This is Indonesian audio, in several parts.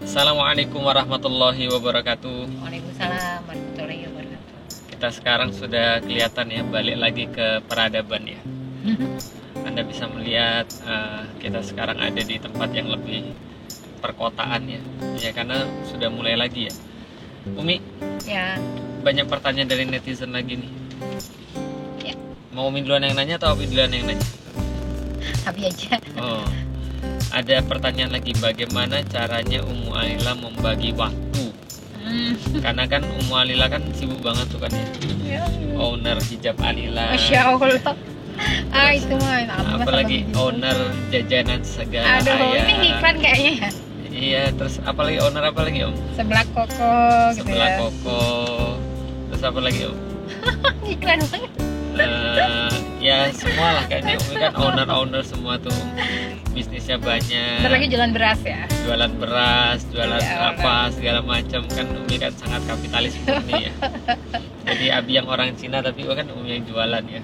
Assalamualaikum warahmatullahi wabarakatuh. Waalaikumsalam warahmatullahi wabarakatuh. Kita sekarang sudah kelihatan ya, balik lagi ke peradaban ya. Anda bisa melihat kita sekarang ada di tempat yang lebih perkotaan ya. Ya karena sudah mulai lagi ya. Umi, Ya, banyak pertanyaan dari netizen lagi nih. ya, Mau Umi duluan yang nanya atau Umi duluan yang nanya? Abi aja. Oh, ada pertanyaan lagi, bagaimana caranya Ummu Alila membagi waktu? Karena kan Ummu Alila kan sibuk banget tuh kan ya, owner hijab Alila. Masya Allah. Itu mah Apalagi owner jajanan segala Aduh, ayah. ini iklan kayaknya ya. Iya, terus apalagi owner apa lagi Om? Sebelah koko gitu Sebelah ya. koko. Terus apa lagi Om? Iklan banget. Ya semua lah kayaknya Umi kan owner semua tuh. Bisnisnya banyak. Bentar lagi jualan beras ya. Jualan beras, jualan Ya, apa segala macam kan Umi kan sangat kapitalis murni ya. Jadi Abi yang orang Cina tapi kan Umi yang jualan ya.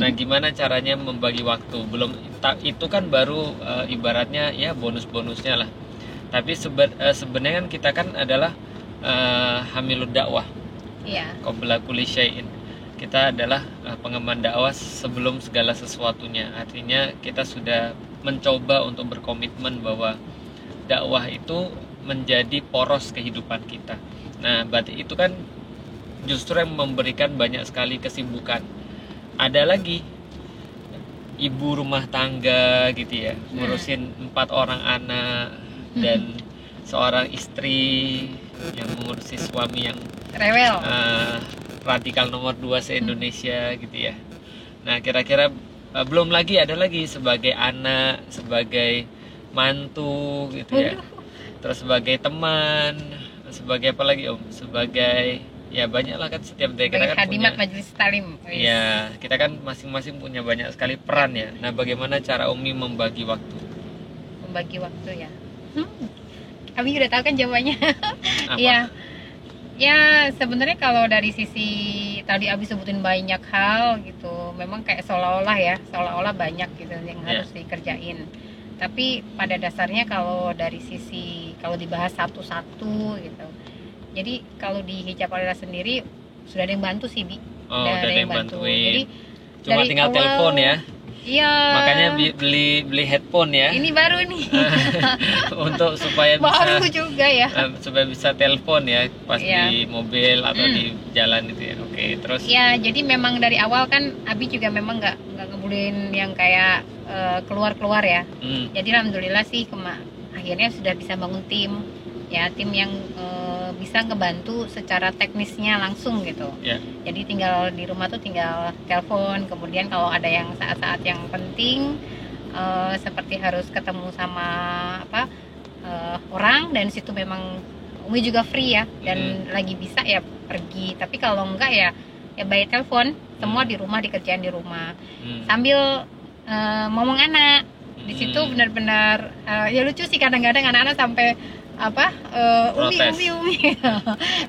Nah gimana caranya membagi waktu? Belum itu kan baru ibaratnya ya bonus-bonusnya lah. Tapi sebenarnya kan kita kan adalah hamilud dakwah. Iya. Qabla kulli syai'in. Kita adalah pengemban dakwah sebelum segala sesuatunya. Artinya kita sudah mencoba untuk berkomitmen bahwa dakwah itu menjadi poros kehidupan kita. Nah, berarti itu kan justru yang memberikan banyak sekali kesibukan. Ada lagi ibu rumah tangga gitu ya, ngurusin 4 orang anak dan seorang istri yang mengurusi suami yang Rewel. radikal nomor 2 se-Indonesia gitu ya. Nah kira-kira belum lagi ada lagi sebagai anak, sebagai mantu gitu ya. Terus sebagai teman, sebagai apa lagi Om? Sebagai ya banyak lah kan setiap dari kita Sebagai kan hadimat punya. majelis talim. Ya kita kan masing-masing punya banyak sekali peran ya. Nah bagaimana cara Umi membagi waktu? Membagi waktu ya. Abi udah tahu kan jawabannya. Apa? Iya. Ya sebenarnya kalau dari sisi tadi Abi sebutin banyak hal gitu, memang kayak seolah-olah banyak gitu yang harus dikerjain. Tapi pada dasarnya kalau dari sisi kalau dibahas satu-satu gitu. Jadi kalau di hijab Alila sendiri sudah ada yang bantu sih Bi. Oh, udah ada yang bantuin. Jadi Cuma dari tinggal awal- telepon ya. Iya. Makanya beli headphone ya. Ini baru nih. Untuk supaya Baru bisa juga ya. supaya bisa telepon ya pas Iya. di mobil atau di jalan itu ya. Oke, terus Ya, jadi memang dari awal kan Abi juga memang nggak ngebolehin yang kayak keluar-keluar ya. Jadi alhamdulillah sih akhirnya sudah bisa bangun tim yang bisa ngebantu secara teknisnya langsung gitu. ya. Jadi tinggal di rumah tuh tinggal telepon, kemudian kalau ada yang saat-saat yang penting seperti harus ketemu sama orang dan situ memang Umi juga free ya dan lagi bisa ya pergi. Tapi kalau enggak ya by telepon, semua di rumah dikerjain di rumah. Sambil ngomong anak. Di situ benar-benar ya lucu sih kadang-kadang anak-anak sampai umi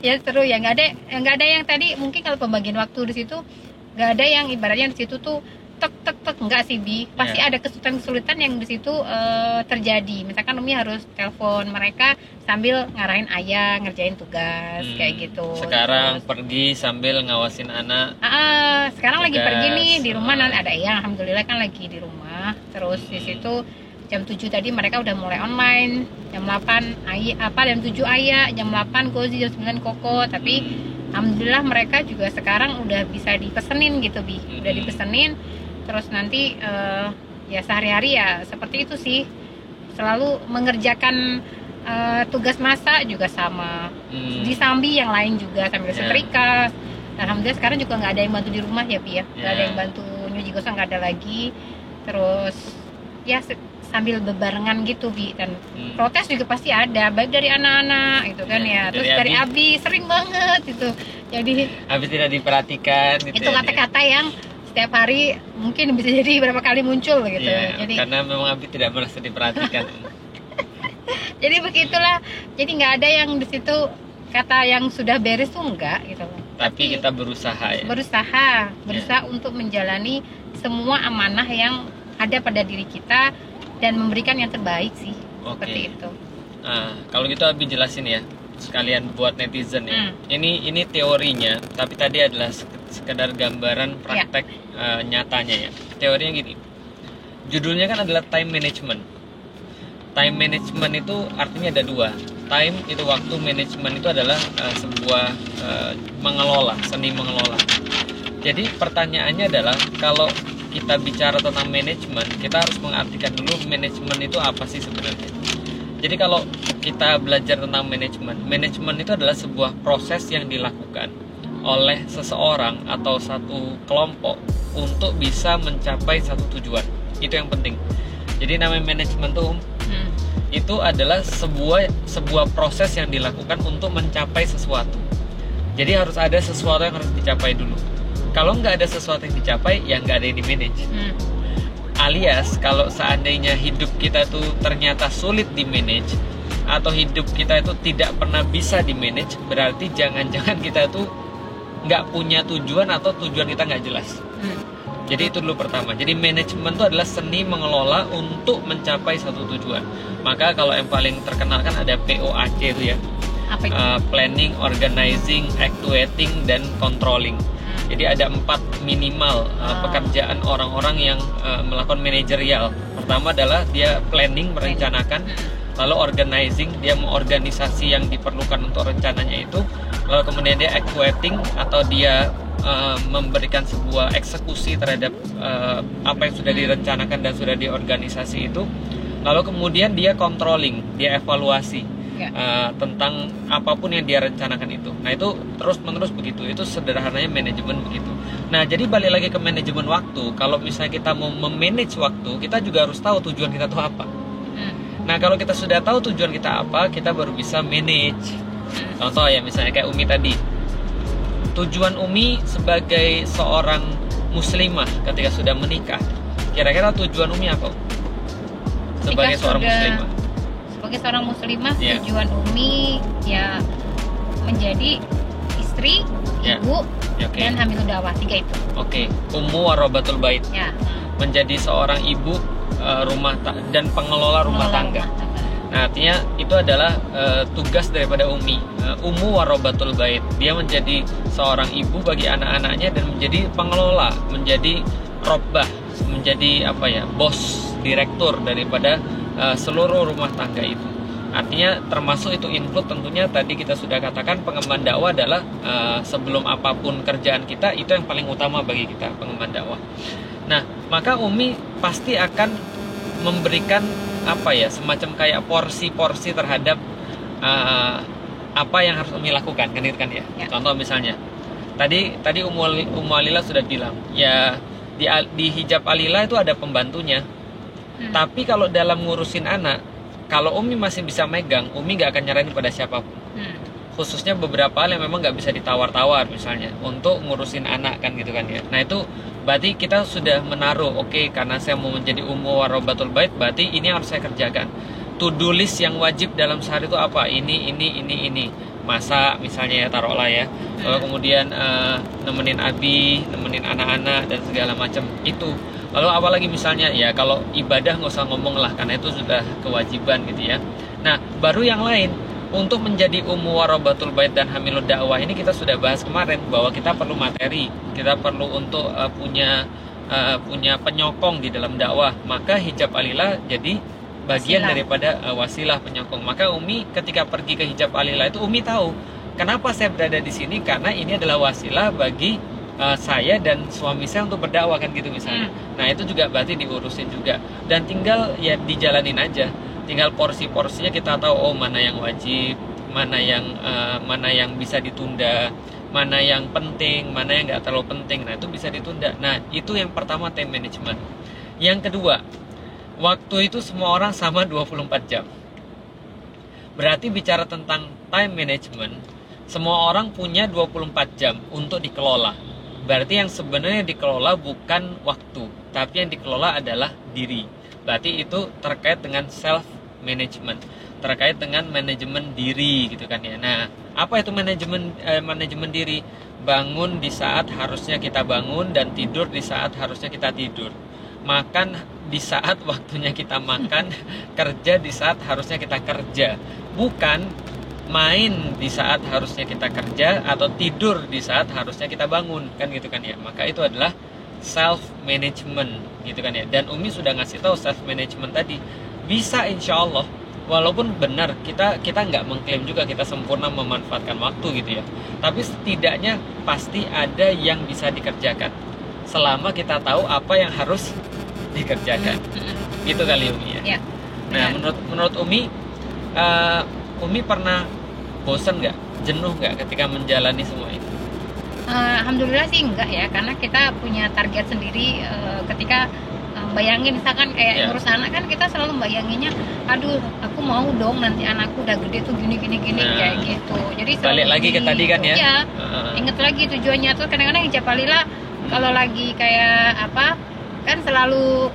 ya seru ya, nggak ada yang tadi mungkin kalau pembagian waktu di situ nggak ada yang ibaratnya di situ tuh tek nggak sih Bi, pasti ada kesulitan yang di situ terjadi. Misalkan Umi harus telepon mereka sambil ngarahin ayah ngerjain tugas kayak gitu. Sekarang pergi sambil ngawasin anak. Sekarang lagi tugas, pergi nih di rumah, nanti ada ayah alhamdulillah kan lagi di rumah. Terus di situ jam 7 tadi mereka udah mulai online, jam 8 jam 7 ayah, jam 8 Kozi, jam 9 Koko. Tapi alhamdulillah mereka juga sekarang udah bisa dipesenin gitu Bi, udah dipesenin. Terus nanti ya sehari-hari ya seperti itu sih, selalu mengerjakan tugas masak juga sama di sambi yang lain juga sambil setrika. Alhamdulillah sekarang juga nggak ada yang bantu di rumah ya Bi ya, nggak ada yang bantu nyuci gosong, nggak ada lagi. Terus ya sambil bebarengan gitu Bi, dan protes juga pasti ada baik dari anak-anak gitu kan ya. Terus dari Abi sering banget itu, jadi Abi tidak diperhatikan gitu. Itu kata-kata yang setiap hari mungkin bisa jadi berapa kali muncul gitu. Jadi karena memang Abi tidak merasa diperhatikan. Jadi begitulah, jadi nggak ada yang di situ kata yang sudah beres tuh enggak gitu. Tapi kita berusaha ya. Berusaha untuk menjalani semua amanah yang ada pada diri kita dan memberikan yang terbaik sih. Seperti itu. kalau gitu Abi jelasin ya, sekalian buat netizen ya. Ini teorinya, tapi tadi adalah sekedar gambaran praktek nyatanya ya. Teorinya gini, judulnya kan adalah time management. Time management itu artinya ada dua. Time itu waktu, management itu adalah sebuah mengelola, seni mengelola. Jadi pertanyaannya adalah, kalau kita bicara tentang manajemen, kita harus mengartikan dulu manajemen itu apa sih sebenarnya. Jadi kalau kita belajar tentang manajemen itu adalah sebuah proses yang dilakukan oleh seseorang atau satu kelompok untuk bisa mencapai satu tujuan. Itu yang penting. Jadi namanya manajemen tuh itu adalah sebuah proses yang dilakukan untuk mencapai sesuatu. Jadi harus ada sesuatu yang harus dicapai dulu. Kalau nggak ada sesuatu yang dicapai, ya nggak ada yang di-manage. Alias, kalau seandainya hidup kita tuh ternyata sulit di-manage, atau hidup kita itu tidak pernah bisa di-manage, berarti jangan-jangan kita tuh nggak punya tujuan atau tujuan kita nggak jelas. Jadi itu dulu pertama. Jadi manajemen itu adalah seni mengelola untuk mencapai satu tujuan. Maka kalau yang paling terkenal kan ada POAC itu ya. Apa itu? Planning, Organizing, Actuating, dan Controlling. Jadi ada 4 minimal pekerjaan orang-orang yang melakukan manajerial. Pertama adalah dia planning, merencanakan. Lalu organizing, dia mengorganisasi yang diperlukan untuk rencananya itu. Lalu kemudian dia actuating, atau dia memberikan sebuah eksekusi terhadap apa yang sudah direncanakan dan sudah diorganisasi itu. Lalu kemudian dia controlling, dia evaluasi tentang apapun yang dia rencanakan itu. Nah itu terus-menerus begitu. Itu sederhananya manajemen begitu. Nah jadi balik lagi ke manajemen waktu. Kalau misalnya kita mau memanage waktu, kita juga harus tahu tujuan kita itu apa. Nah kalau kita sudah tahu tujuan kita apa, kita baru bisa manage. Contoh ya, misalnya kayak Umi tadi. Tujuan Umi sebagai seorang muslimah ketika sudah menikah, kira-kira tujuan Umi apa? Sebagai seorang muslimah. Sebagai seorang muslimah, tujuan Umi ya menjadi istri, ibu, dan hamilun dakwah. 3 itu. Ummu warabatul bait. Menjadi seorang ibu dan pengelola rumah tangga. Nah, artinya itu adalah tugas daripada Umi. Ummu warabatul bait. Dia menjadi seorang ibu bagi anak-anaknya dan menjadi pengelola, menjadi robbah, menjadi bos, direktur daripada seluruh rumah tangga itu. Artinya termasuk itu include tentunya tadi kita sudah katakan pengemban dakwah adalah sebelum apapun kerjaan kita, itu yang paling utama bagi kita, pengemban dakwah. Nah, maka Umi pasti akan memberikan semacam kayak porsi-porsi terhadap apa yang harus Umi lakukan, kan itu kan ya. Contoh misalnya tadi Ummu Alila sudah bilang ya, di hijab Alila itu ada pembantunya. Tapi kalau dalam ngurusin anak, kalau Umi masih bisa megang, Umi nggak akan nyerahin pada siapapun. Khususnya beberapa hal yang memang nggak bisa ditawar-tawar, misalnya untuk ngurusin anak, kan gitu kan ya. Nah itu berarti kita sudah menaruh, karena saya mau menjadi ummu warabatul bait, berarti ini harus saya kerjakan. To-do list yang wajib dalam sehari itu apa? Ini. Masak misalnya ya, taruhlah ya. Lalu kemudian nemenin Abi, nemenin anak-anak dan segala macam itu. Lalu apalagi misalnya ya, kalau ibadah nggak usah ngomong lah, karena itu sudah kewajiban gitu ya. Nah baru yang lain. Untuk menjadi ummu warabatul bait dan hamilud dakwah ini kita sudah bahas kemarin bahwa kita perlu materi, kita perlu untuk punya penyokong di dalam dakwah. Maka hijab Alila jadi bagian daripada wasilah penyokong. Maka Umi ketika pergi ke hijab Alila itu Umi tahu kenapa saya berada di sini, karena ini adalah wasilah bagi saya dan suami saya untuk berdakwah, kan gitu misalnya. Nah itu juga berarti diurusin juga, dan tinggal ya dijalanin aja. Tinggal porsi-porsinya kita tahu, mana yang wajib, mana yang bisa ditunda, mana yang penting, mana yang nggak terlalu penting. Nah itu bisa ditunda. Nah itu yang pertama, time management. Yang kedua, waktu itu semua orang sama 24 jam. Berarti bicara tentang time management, semua orang punya 24 jam untuk dikelola. Berarti yang sebenarnya dikelola bukan waktu, tapi yang dikelola adalah diri. Berarti itu terkait dengan self management, terkait dengan manajemen diri gitu kan ya. Nah, apa itu manajemen diri? Bangun di saat harusnya kita bangun dan tidur di saat harusnya kita tidur. makan di saat waktunya kita makan, kerja di saat harusnya kita kerja, bukan main di saat harusnya kita kerja atau tidur di saat harusnya kita bangun, kan gitu kan ya. Maka itu adalah self management gitu kan ya. Dan Umi sudah ngasih tahu self management tadi bisa, insya Allah. Walaupun benar kita nggak mengklaim juga kita sempurna memanfaatkan waktu gitu ya, tapi setidaknya pasti ada yang bisa dikerjakan selama kita tahu apa yang harus dikerjakan. Gitu kali Umi ya. Nah, menurut Umi, Umi pernah bosan nggak, jenuh nggak ketika menjalani semua itu? Alhamdulillah sih enggak ya, karena kita punya target sendiri. Ketika bayangin misalkan kayak ngurus anak kan, kita selalu bayanginnya, aduh aku mau dong nanti anakku udah gede tuh gini kayak gitu. Jadi balik lagi ke tadi kan ya. Iya, inget lagi tujuannya tuh. Kadang-kadang Japalila kalau lagi kayak apa kan selalu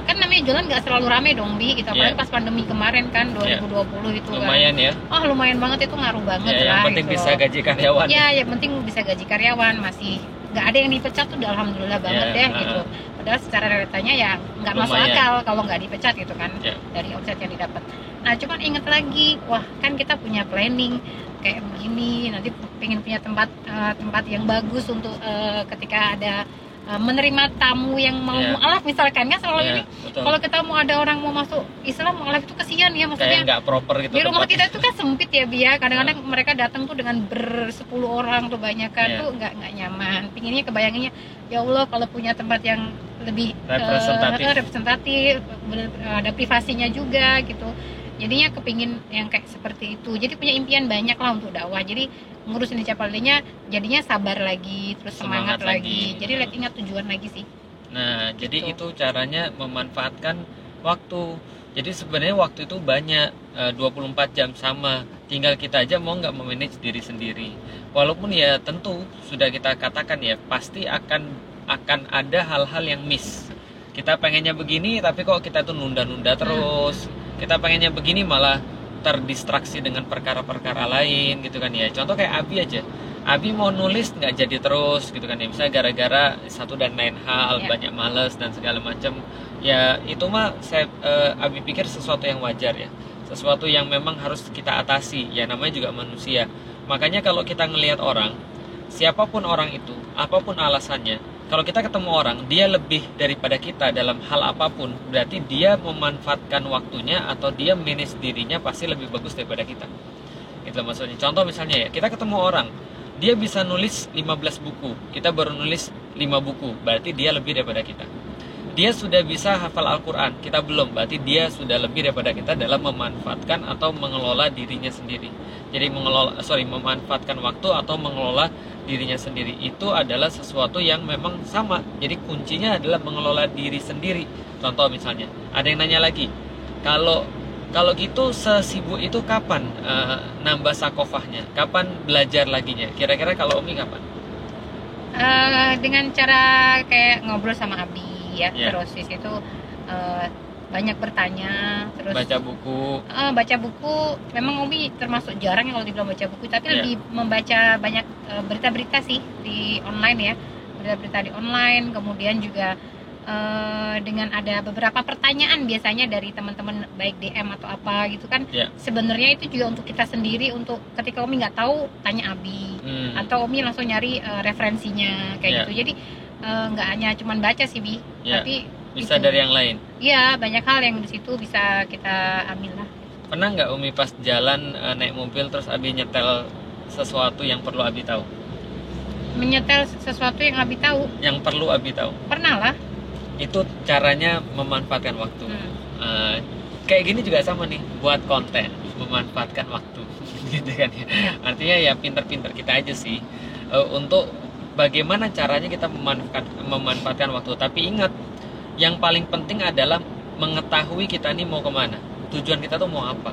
kan namanya jualan nggak selalu rame dong Bi, gitu. Apalagi pas pandemi kemarin kan 2020 itu lumayan kan. Ya. Lumayan banget, itu ngaruh banget ya, lah. Yang penting gitu. bisa gaji karyawan. Ya, yang penting bisa gaji karyawan, masih nggak ada yang dipecat tuh, udah alhamdulillah banget deh gitu. Padahal secara realitanya ya nggak masuk akal kalau nggak dipecat gitu kan, dari omset yang didapat. Nah cuman inget lagi, wah kan kita punya planning kayak begini, nanti pengen punya tempat yang bagus untuk ketika ada menerima tamu yang mau mu'alaf misalkan kan, selalu ini kalau kita mau ada orang mau masuk Islam mu'alaf itu kesian ya, maksudnya kayak nggak proper gitu. Di rumah kita itu kan sempit ya Bia, kadang-kadang mereka datang tuh dengan ber-10 orang tuh banyak kan, tuh nggak nyaman. Pinginnya kebayanginnya ya Allah kalau punya tempat yang lebih representatif, ada privasinya juga gitu. Jadinya kepingin yang kayak seperti itu. Jadi punya impian banyak lah untuk dakwah. Jadi ngurusin di Japalinya jadinya sabar lagi, terus semangat lagi. Jadi ingat tujuan lagi sih. Nah, gitu. Jadi itu caranya memanfaatkan waktu. Jadi sebenarnya waktu itu banyak, 24 jam sama. Tinggal kita aja mau nggak memanage diri sendiri. Walaupun ya tentu sudah kita katakan ya, pasti akan ada hal-hal yang miss. Kita pengennya begini tapi kok kita tuh nunda-nunda terus. Kita pengennya begini malah terdistraksi dengan perkara-perkara lain gitu kan ya. Contoh kayak Abi aja, Abi mau nulis nggak jadi terus gitu kan ya, misalnya gara-gara satu dan lain hal, banyak males dan segala macam ya. Itu mah Abi pikir sesuatu yang wajar ya, sesuatu yang memang harus kita atasi ya, namanya juga manusia. Makanya kalau kita ngelihat orang, siapapun orang itu, apapun alasannya, kalau kita ketemu orang, dia lebih daripada kita dalam hal apapun, berarti dia memanfaatkan waktunya atau dia manage dirinya pasti lebih bagus daripada kita. Itu maksudnya. Contoh misalnya ya, kita ketemu orang, dia bisa nulis 15 buku, kita baru nulis 5 buku, berarti dia lebih daripada kita. Dia sudah bisa hafal Al-Quran, kita belum, berarti dia sudah lebih daripada kita dalam memanfaatkan atau mengelola dirinya sendiri. Jadi memanfaatkan waktu atau mengelola dirinya sendiri itu adalah sesuatu yang memang sama. Jadi kuncinya adalah mengelola diri sendiri. Contoh misalnya, ada yang nanya lagi, kalau gitu sesibuk itu kapan nambah sakofahnya? Kapan belajar laginya? Kira-kira kalau Umi kapan? Dengan cara kayak ngobrol sama Abi ya, terus di situ banyak bertanya, terus baca buku. Memang Umi termasuk jarang yang kalau dibilang baca buku, tapi lebih membaca banyak berita-berita sih di online ya, berita-berita di online. Kemudian juga dengan ada beberapa pertanyaan biasanya dari teman-teman, baik DM atau apa gitu kan. Sebenarnya itu juga untuk kita sendiri, untuk ketika Umi nggak tahu tanya Abi, atau Umi langsung nyari referensinya kayak gitu. Jadi nggak hanya cuman baca sih Bi, tapi bisa dari yang lain. Iya, banyak hal yang di situ bisa kita ambil lah. Pernah nggak Umi pas jalan naik mobil terus Abi nyetel sesuatu yang perlu Abi tahu? Menyetel sesuatu yang Abi tahu? Yang perlu Abi tahu? Pernah lah. Itu caranya memanfaatkan waktu. Kayak gini juga sama nih, buat konten, memanfaatkan waktu, gitu kan ya. Artinya ya pinter-pinter kita aja sih untuk bagaimana caranya kita memanfaatkan waktu. Tapi ingat, yang paling penting adalah mengetahui kita ini mau kemana, tujuan kita tuh mau apa.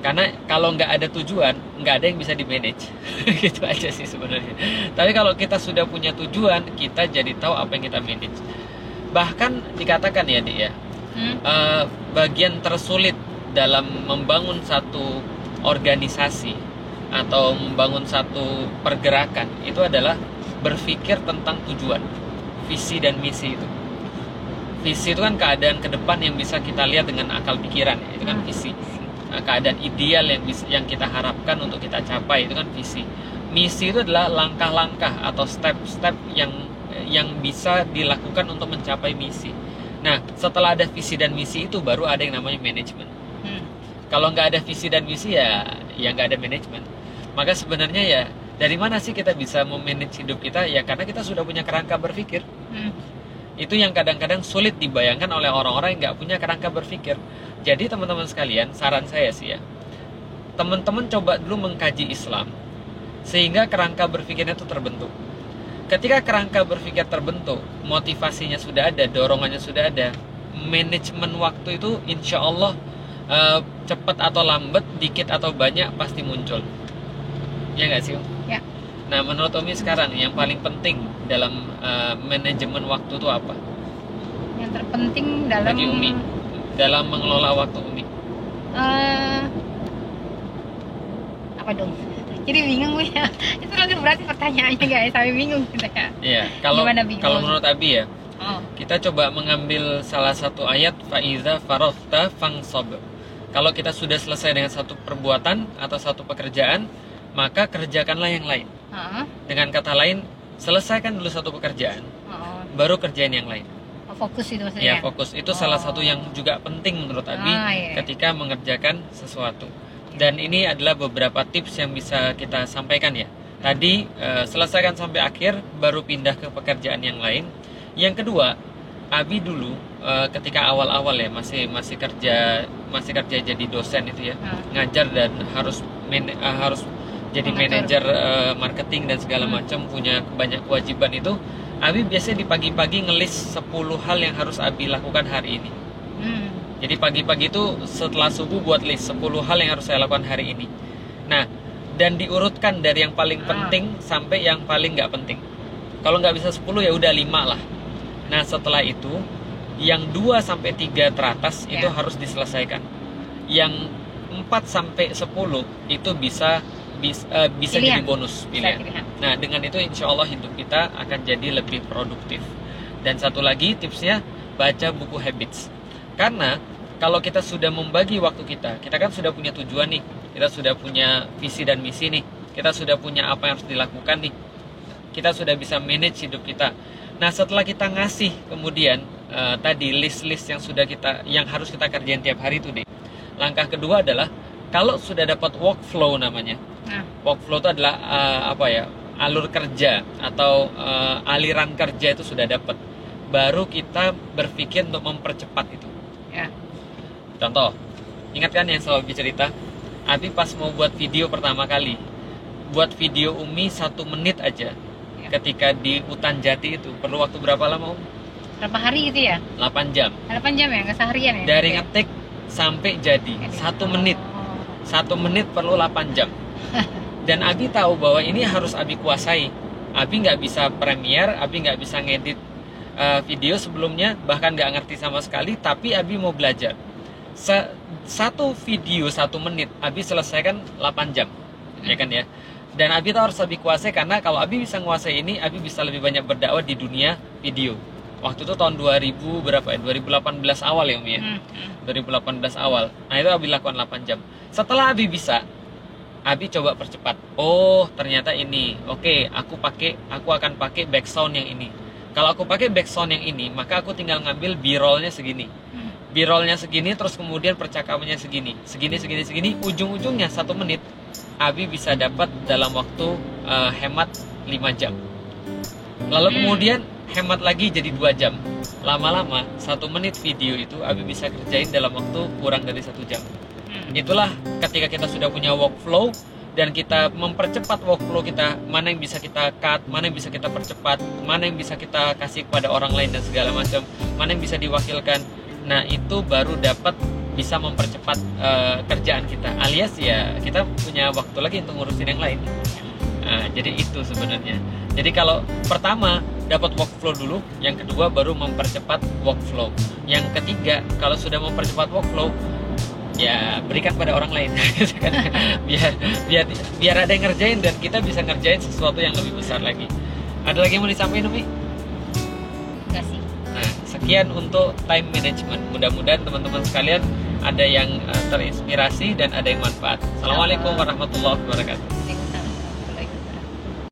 Karena kalau nggak ada tujuan, nggak ada yang bisa di manage. Gitu aja sih sebenarnya. Tapi kalau kita sudah punya tujuan, kita jadi tahu apa yang kita manage. Bahkan dikatakan ya Dik ya, bagian tersulit dalam membangun satu organisasi atau membangun satu pergerakan itu adalah berpikir tentang tujuan, visi dan misi itu. visi itu kan keadaan ke depan yang bisa kita lihat dengan akal pikiran, ya. Itu kan visi. Keadaan ideal yang kita harapkan untuk kita capai, itu kan visi. Misi itu adalah langkah-langkah atau step-step yang bisa dilakukan untuk mencapai misi. Nah, setelah ada visi dan misi itu baru ada yang namanya manajemen. Kalau nggak ada visi dan misi ya nggak ada manajemen. Maka sebenarnya ya dari mana sih kita bisa memanage hidup kita? Ya karena kita sudah punya kerangka berpikir. Itu yang kadang-kadang sulit dibayangkan oleh orang-orang yang nggak punya kerangka berpikir. Jadi teman-teman sekalian, saran saya sih ya, teman-teman coba dulu mengkaji Islam sehingga kerangka berpikirnya itu terbentuk. Ketika kerangka berpikir terbentuk, motivasinya sudah ada, dorongannya sudah ada, manajemen waktu itu insya Allah cepat atau lambat, dikit atau banyak pasti muncul. Ya nggak sih? Ya. Nah, menurut Umi sekarang yang paling penting dalam manajemen waktu itu apa? Yang terpenting dalam Bagi Umi, dalam mengelola waktu Umi. Apa dong? Jadi bingung ya. Itu lagi berarti pertanyaannya guys, saya bingung kita ya. Iya, kalau bingung? menurut Abi ya, kita coba mengambil salah satu ayat faiza faraghta fangsob. Kalau kita sudah selesai dengan satu perbuatan atau satu pekerjaan, maka kerjakanlah yang lain. Dengan kata lain, selesaikan dulu satu pekerjaan, baru kerjain yang lain. Fokus itu maksudnya? Ya, fokus. Itu salah satu yang juga penting menurut Abi ketika mengerjakan sesuatu. Dan ini adalah beberapa tips yang bisa kita sampaikan ya. Tadi selesaikan sampai akhir, baru pindah ke pekerjaan yang lain. Yang kedua, Abi dulu ketika awal-awal ya masih kerja jadi dosen itu ya, ngajar dan harus jadi manajer marketing dan segala macam, punya banyak kewajiban itu. Abi biasanya di pagi-pagi ngelis 10 hal yang harus Abi lakukan hari ini. Jadi pagi-pagi itu setelah subuh buat list 10 hal yang harus saya lakukan hari ini. Nah, dan diurutkan dari yang paling penting sampai yang paling nggak penting. Kalau nggak bisa 10 ya udah 5 lah. Nah, setelah itu yang 2 sampai 3 teratas itu harus diselesaikan. Yang 4 sampai 10 itu bisa jadi bonus pilihan. Nah, dengan itu insya Allah hidup kita akan jadi lebih produktif. Dan satu lagi tipsnya, baca buku Habits. Karena kalau kita sudah membagi waktu kita kan sudah punya tujuan nih, kita sudah punya visi dan misi nih, kita sudah punya apa yang harus dilakukan nih, kita sudah bisa manage hidup kita. Nah, setelah kita ngasih kemudian tadi list-list yang harus kita kerjain tiap hari itu deh. Langkah kedua adalah kalau sudah dapat workflow namanya. Workflow itu adalah alur kerja atau aliran kerja itu sudah dapat. Baru kita berpikir untuk mempercepat itu. Contoh, ingat kan yang selalu cerita, Abi pas mau buat video pertama kali, buat video Umi 1 menit aja, ketika di hutan jati itu perlu waktu berapa lama Umi? Berapa hari gitu ya? 8 jam. 8 jam ya, nggak seharian ya? Dari ngetik sampai jadi 1 menit. 1 menit perlu 8 jam. Dan Abi tahu bahwa ini harus Abi kuasai. Abi nggak bisa Premiere, Abi nggak bisa ngedit video sebelumnya, bahkan nggak ngerti sama sekali, tapi Abi mau belajar. Satu video 1 menit Abi selesaikan 8 jam, ya kan ya. Dan Abi tahu harus Abi kuasai, karena kalau Abi bisa nguasai ini, Abi bisa lebih banyak berdakwah di dunia video. Waktu itu tahun 2018 awal ya Umi ya. 2018 awal. Nah, itu Abi lakukan 8 jam. Setelah Abi bisa, Abi coba percepat. Oh, ternyata ini. Oke, aku akan pakai background yang ini. Kalau aku pakai background yang ini, maka aku tinggal ngambil B-rollnya segini. B-rollnya segini, terus kemudian percakapannya segini. Segini. Ujung-ujungnya 1 menit. Abi bisa dapat dalam waktu hemat 5 jam. Lalu kemudian hemat lagi jadi 2 jam. Lama-lama 1 menit video itu Abi bisa kerjain dalam waktu kurang dari 1 jam. Itulah ketika kita sudah punya workflow dan kita mempercepat workflow kita, mana yang bisa kita cut, mana yang bisa kita percepat, mana yang bisa kita kasih kepada orang lain dan segala macam, mana yang bisa diwakilkan. Nah, itu baru dapat bisa mempercepat kerjaan kita, alias ya kita punya waktu lagi untuk ngurusin yang lain. Nah, jadi itu sebenarnya. Jadi kalau pertama dapat workflow dulu, yang kedua baru mempercepat workflow, yang ketiga kalau sudah mempercepat workflow ya berikan pada orang lain. biar ada yang ngerjain dan kita bisa ngerjain sesuatu yang lebih besar lagi. Ada lagi yang mau disampaikan Umi? Enggak sih. Nah, Sekian untuk time management. Mudah-mudahan teman-teman sekalian ada yang terinspirasi dan ada yang manfaat. Assalamualaikum warahmatullahi wabarakatuh.